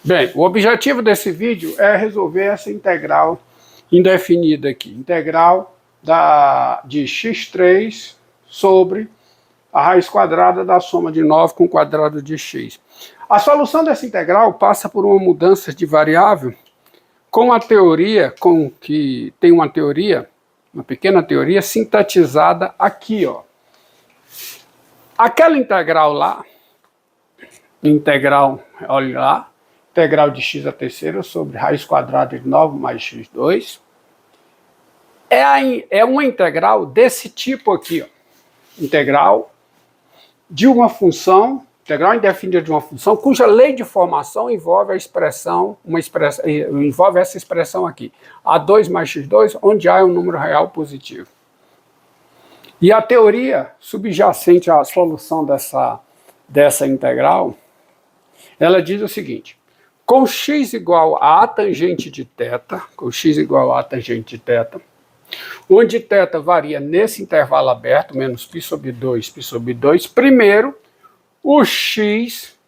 Bem, o objetivo desse vídeo é resolver essa integral indefinida aqui. Integral de x3 sobre a raiz quadrada da soma de 9 com o quadrado de x. A solução dessa integral passa por uma mudança de variável com a teoria, que tem uma teoria, uma pequena teoria sintetizada aqui, ó. Aquela integral lá, olha lá, integral de x à terceira sobre raiz quadrada de 9 mais x2, é uma integral desse tipo aqui, ó. Integral de uma função, integral indefinida de uma função, cuja lei de formação envolve envolve essa expressão aqui, A2 mais x2, onde A é um número real positivo. E a teoria subjacente à solução dessa integral, ela diz o seguinte: com x igual a tangente de θ, onde θ varia nesse intervalo aberto, menos π sobre 2, primeiro, o x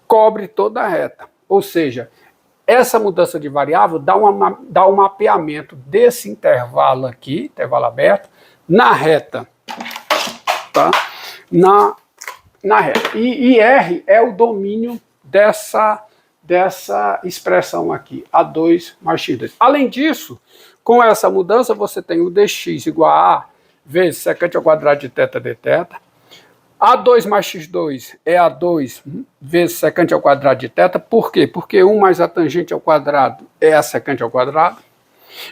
cobre toda a reta. Ou seja, essa mudança de variável dá um mapeamento desse intervalo aqui, intervalo aberto, na reta. Tá? Na reta. E R é o domínio dessa expressão aqui, A2 mais x2. Além disso, com essa mudança, você tem o dx igual a A vezes secante ao quadrado de θ dθ. A2 mais x2 é A2 vezes secante ao quadrado de θ. Por quê? Porque 1 mais a tangente ao quadrado é a secante ao quadrado.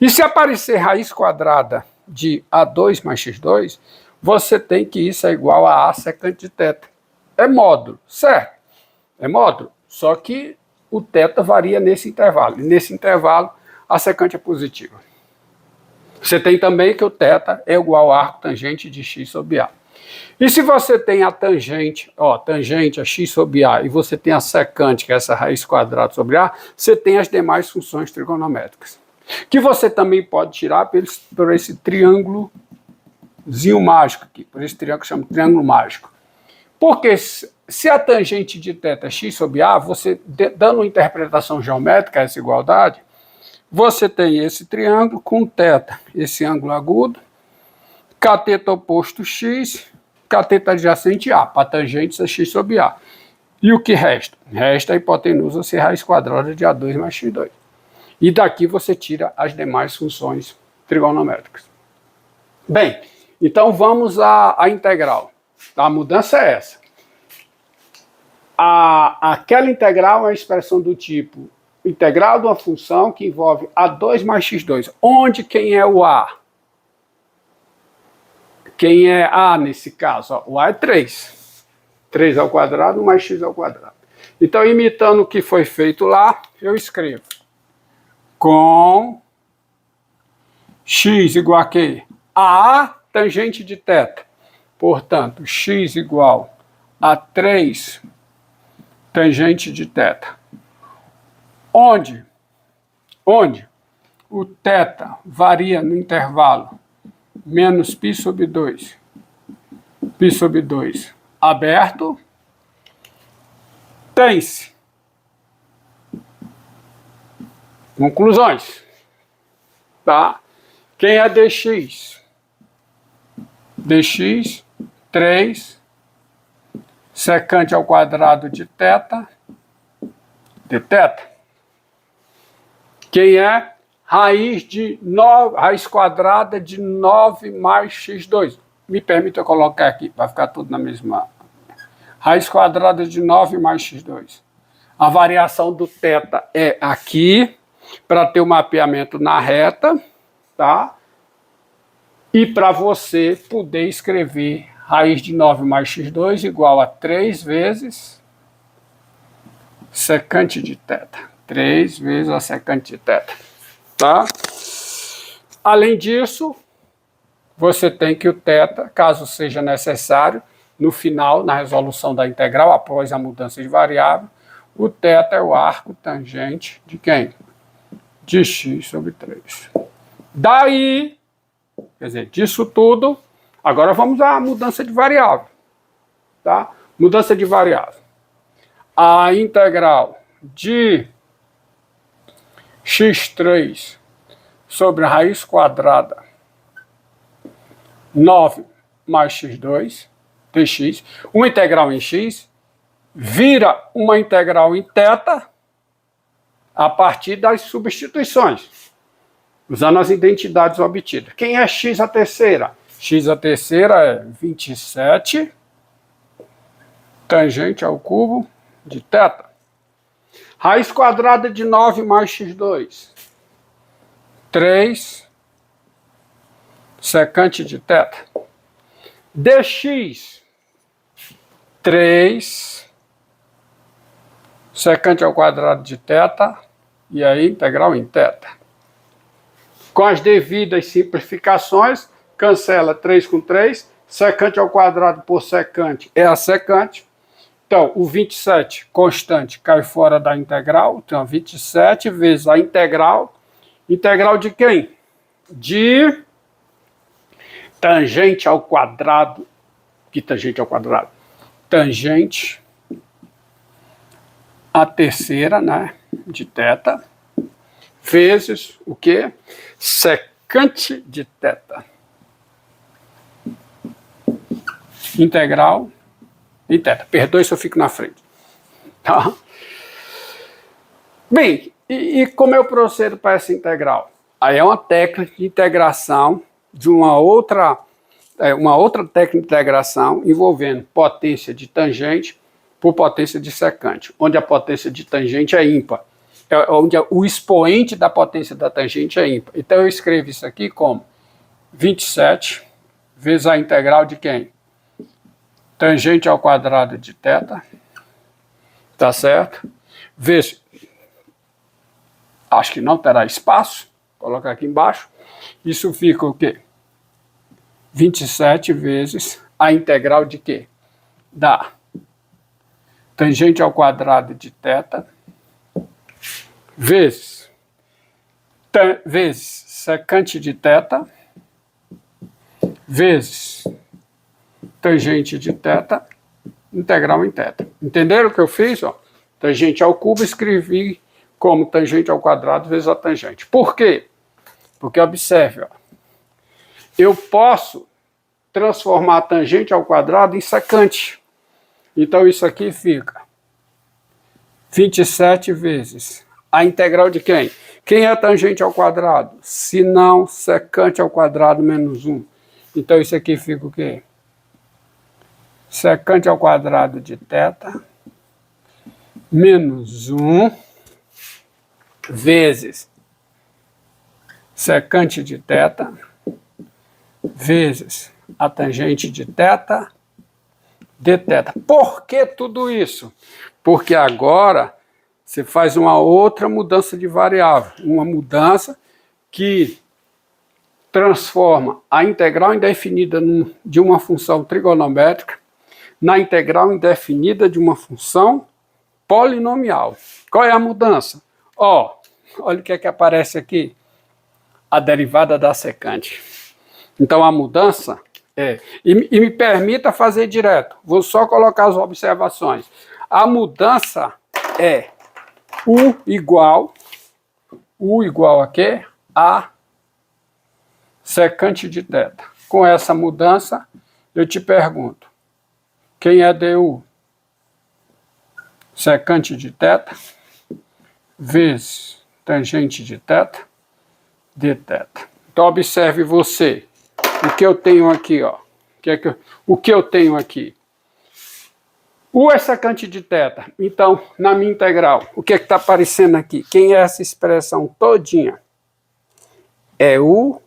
E se aparecer raiz quadrada de A2 mais x2, você tem que isso é igual a secante de θ. É módulo, certo? É módulo, só que o θ varia nesse intervalo. E nesse intervalo, a secante é positiva. Você tem também que o θ é igual a arco tangente de x sobre A. E se você tem a tangente, tangente a x sobre A, e você tem a secante, que é essa raiz quadrada sobre A, você tem as demais funções trigonométricas. Que você também pode tirar por esse triângulozinho mágico aqui, por esse triângulo que chama de triângulo mágico. Porque se a tangente de θ é x sobre A, você, dando uma interpretação geométrica a essa igualdade, você tem esse triângulo com θ, esse ângulo agudo, cateto oposto x, cateto adjacente A, para tangentes é x sobre A. E o que resta? Resta a hipotenusa ser raiz quadrada de A2 mais x2. E daqui você tira as demais funções trigonométricas. Bem, então vamos à integral. A mudança é essa. Aquela integral é uma expressão do tipo integral de uma função que envolve A2 mais x2. Onde quem é o A? Quem é A nesse caso? O A é 3. 3 ao quadrado mais x ao quadrado. Então, imitando o que foi feito lá, eu escrevo com x igual a quê? A tangente de θ. Portanto, x igual a 3 tangente de θ. Onde o θ varia no intervalo menos π sobre 2, aberto, tem-se conclusões, tá? Quem é dx? Dx, 3, secante ao quadrado de θ, dθ. Quem é raiz quadrada de 9 mais x2? Me permita colocar aqui, vai ficar tudo na mesma. Raiz quadrada de 9 mais x2. A variação do θ é aqui, para ter o mapeamento na reta, tá? E para você poder escrever raiz de 9 mais x2 igual a 3 vezes secante de θ. 3 vezes a secante de θ. Tá? Além disso, você tem que o θ, caso seja necessário, no final, na resolução da integral, após a mudança de variável, o θ é o arco tangente de quem? De x sobre 3. Daí, quer dizer, disso tudo, agora vamos à mudança de variável. Tá? Mudança de variável. A integral de x3 sobre a raiz quadrada 9 mais x2, dx, uma integral em x, vira uma integral em θ a partir das substituições, usando as identidades obtidas. Quem é x a terceira? X a terceira é 27 tangente ao cubo de θ. Raiz quadrada de 9 mais x2. 3 secante de θ. Dx. 3 secante ao quadrado de θ. E aí integral em θ. Com as devidas simplificações, cancela 3 com 3. Secante ao quadrado por secante é a secante. Então, o 27 constante cai fora da integral. Então, 27 vezes a integral. Integral de quem? De tangente ao quadrado. Que tangente ao quadrado? Tangente a terceira, né? De θ. Vezes o quê? Secante de θ. Integral em θ. Perdoe se eu fico na frente. Tá? Bem, e como eu procedo para essa integral? Aí é uma técnica de integração de uma outra técnica de integração envolvendo potência de tangente por potência de secante, onde a potência de tangente é ímpar, onde o expoente da potência da tangente é ímpar. Então eu escrevo isso aqui como 27 vezes a integral de quem? Tangente ao quadrado de θ, tá certo? Vezes, acho que não terá espaço, vou colocar aqui embaixo, isso fica o quê? 27 vezes a integral de quê? Da tangente ao quadrado de θ, vezes secante de θ, vezes tangente de θ, integral em θ. Entenderam o que eu fiz? Ó? Tangente ao cubo, escrevi como tangente ao quadrado vezes a tangente. Por quê? Porque observe, ó, eu posso transformar a tangente ao quadrado em secante. Então isso aqui fica 27 vezes a integral de quem? Quem é tangente ao quadrado? Se não, secante ao quadrado menos 1. Então isso aqui fica o quê? Secante ao quadrado de θ menos 1 vezes secante de θ vezes a tangente de θ dθ. Por que tudo isso? Porque agora você faz uma outra mudança de variável, uma mudança que transforma a integral indefinida de uma função trigonométrica na integral indefinida de uma função polinomial. Qual é a mudança? Ó, olha o que é que aparece aqui. A derivada da secante. Então a mudança é... E me permita fazer direto. Vou só colocar as observações. A mudança é U igual a quê? A secante de θ. Com essa mudança, eu te pergunto. Quem é du? Secante de θ vezes tangente de θ dθ. Então observe você. O que eu tenho aqui, ó. O que eu tenho aqui? U é secante de θ. Então, na minha integral, o que é que está aparecendo aqui? Quem é essa expressão todinha? É U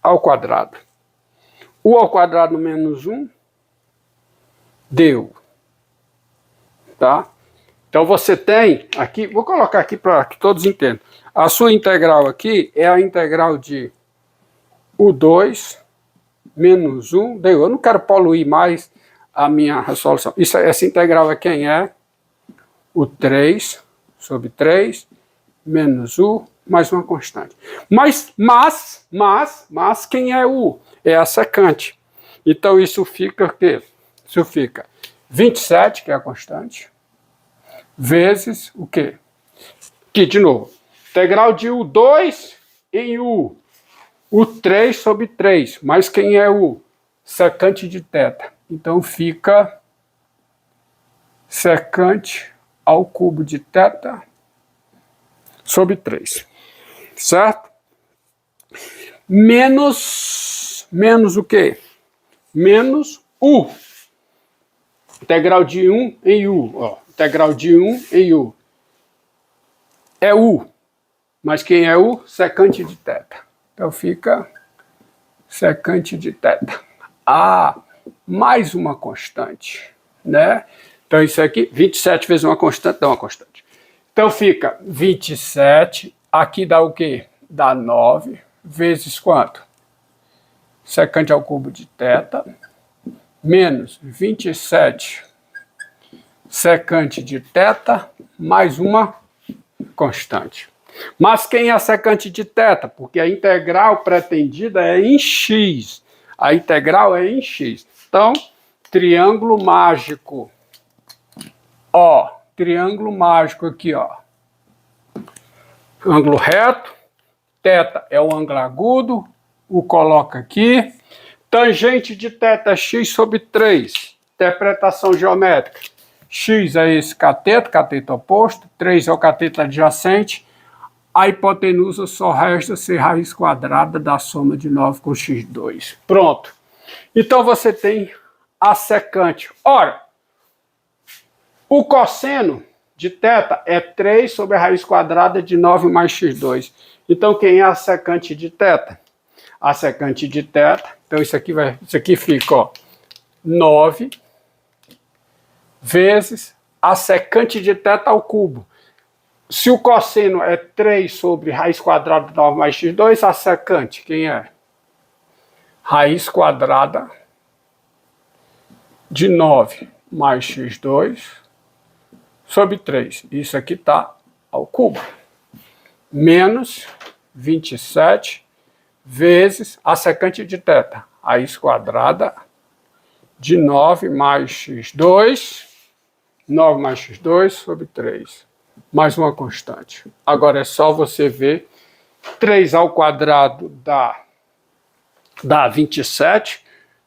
ao quadrado. U ao quadrado menos 1 deu. Tá? Então você tem aqui, vou colocar aqui para que todos entendam. A sua integral aqui é a integral de U2 menos 1 deu. Eu não quero poluir mais a minha resolução. Essa integral é quem é? O 3 sobre 3 menos U mais uma constante. Mas quem é U? É a secante. Então isso fica o quê? Isso fica 27, que é a constante, vezes o quê? Aqui, de novo. Integral de U2 em U. U3 sobre 3. Mas quem é o secante de θ? Então fica secante ao cubo de θ sobre 3. Certo? Menos o quê? Menos U. Integral de 1 em U. Ó, integral de 1 em U. É U. Mas quem é U? Secante de θ. Então fica secante de θ. Ah, mais uma constante, né? Então isso aqui, 27 vezes uma constante, dá uma constante. Então fica 27, aqui dá o quê? Dá 9, vezes quanto? Secante ao cubo de θ, menos 27 secante de θ, mais uma constante. Mas quem é a secante de θ? Porque a integral pretendida é em x. A integral é em x. Então, triângulo mágico. Ó, triângulo mágico aqui, ó. Ângulo reto. θ é o ângulo agudo. O coloca aqui. Tangente de θ, x sobre 3. Interpretação geométrica. X é esse cateto oposto. 3 é o cateto adjacente. A hipotenusa só resta ser raiz quadrada da soma de 9 com x2. Pronto. Então você tem a secante. Ora, o cosseno de θ é 3 sobre a raiz quadrada de 9 mais x2. Então quem é a secante de θ? A secante de θ, então isso aqui fica, ó, 9 vezes a secante de θ ao cubo. Se o cosseno é 3 sobre raiz quadrada de 9 mais x2, a secante, quem é? Raiz quadrada de 9 mais x2 sobre 3. Isso aqui está ao cubo. Menos 27 vezes a secante de θ. Raiz quadrada de 9 mais x2. 9 mais x2 sobre 3. Mais uma constante. Agora é só você ver. 3 ao quadrado dá 27,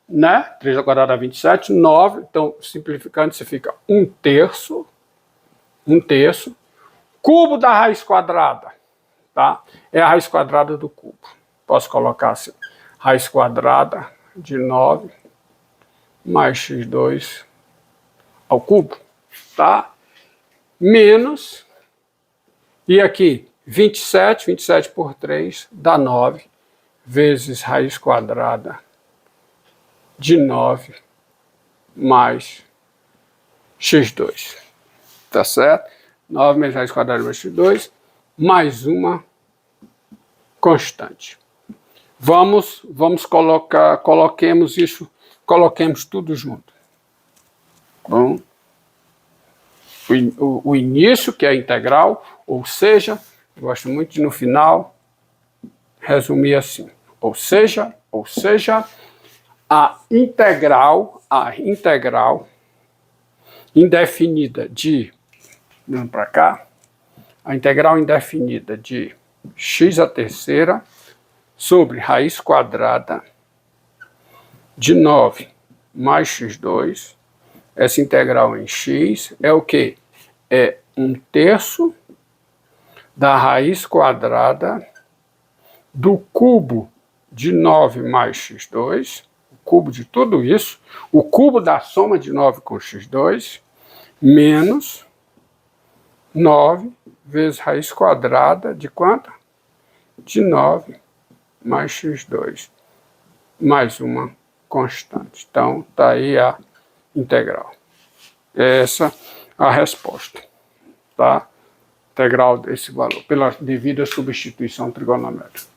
né? 3 ao quadrado dá 27, 9. Então, simplificando, você fica 1/3. 1/3. Cubo da raiz quadrada, tá? É a raiz quadrada do cubo. Posso colocar assim. Raiz quadrada de 9 mais x2 ao cubo, tá? Menos, e aqui, 27 por 3 dá 9, vezes raiz quadrada de 9 mais x2. Tá certo? 9 vezes raiz quadrada mais x2, mais uma constante. Vamos colocar, coloquemos tudo junto. Bom, o início, que é a integral, ou seja, eu gosto muito de no final resumir assim, ou seja, a integral indefinida de, vamos para cá, a integral indefinida de x² sobre raiz quadrada de 9 mais x2, essa integral em x é o quê? É 1/3 da raiz quadrada do cubo de 9 mais x2, o cubo de tudo isso, o cubo da soma de 9 com x2, menos 9 vezes raiz quadrada de quanto? De 9 mais x2, mais uma constante. Então, está aí a integral. Essa a resposta, tá? Integral desse valor, pela devida substituição trigonométrica.